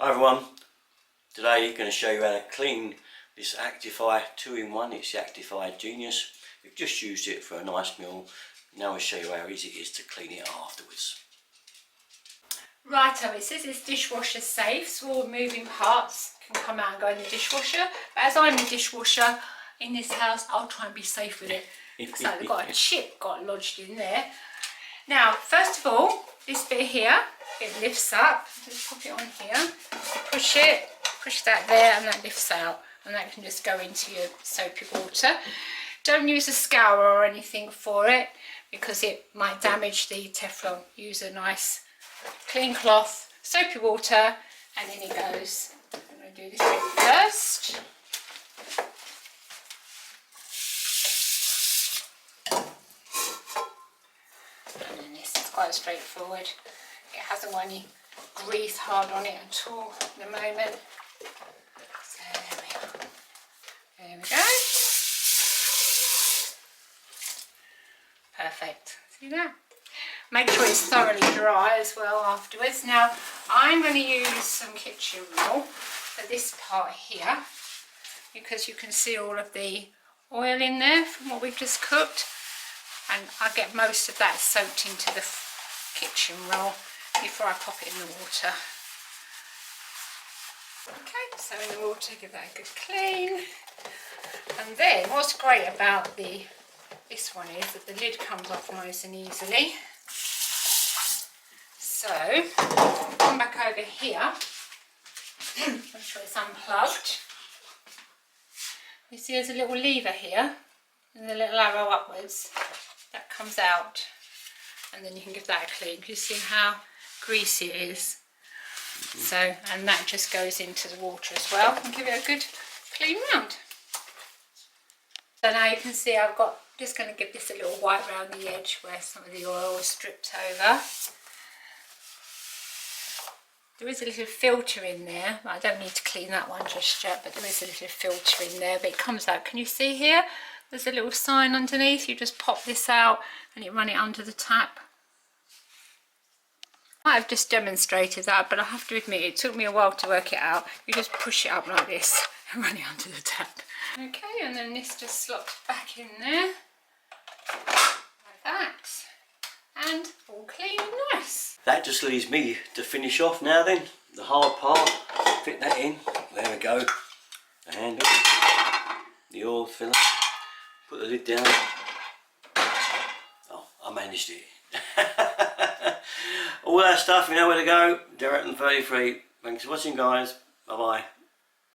Hi everyone, today I'm going to show you how to clean this Actifry 2-in-1. It's the Actifry Genius. We've just used it for a nice meal. Now I'll show you how easy it is to clean it afterwards. Righto, it says it's dishwasher safe, so all moving parts can come out and go in the dishwasher. But as I'm the dishwasher in this house, I'll try and be safe with it. So we've got a chip got lodged in there. Now, first of all, this bit here, it lifts up. Just pop it on here, push it, push that there, and that lifts out. And that can just go into your soapy water. Don't use a scourer or anything for it, because it might damage the Teflon. Use a nice clean cloth, soapy water, and in it goes. I'm going to do this bit first. And then this is quite straightforward. It hasn't got any grease hard on it at all at the moment. So there we are. There we go. Perfect. See that? Make sure it's thoroughly dry as well afterwards. Now I'm going to use some kitchen roll for this part here, because you can see all of the oil in there from what we've just cooked, and I get most of that soaked into the kitchen roll before I pop it in the water. Okay, so in the water, give that a good clean. And then what's great about this one is that the lid comes off nice and easily. So come back over here. Make sure it's unplugged. You see there's a little lever here and a little arrow upwards that comes out, and then you can give that a clean. You see how greasy it is. So, and that just goes into the water as well, and give it a good clean round. So now you can see I've got, just going to give this a little wipe around the edge where some of the oil was stripped over. There is a little filter in there. I don't need to clean that one just yet, but there is a little filter in there, but it comes out. Can you see here? There's a little sign underneath. You just pop this out and you run it under the tap. I've just demonstrated that, but I have to admit it took me a while to work it out. You just push it up like this and run it under the tap. Okay, and then this just slots back in there like that, and all clean and nice. That just leaves me to finish off now then. The hard part, fit that in. There we go. The handle, the oil filler. Put the lid down. Oh, I managed it. All that stuff, you know where to go. Derek and 33. Thanks for watching, guys. Bye bye.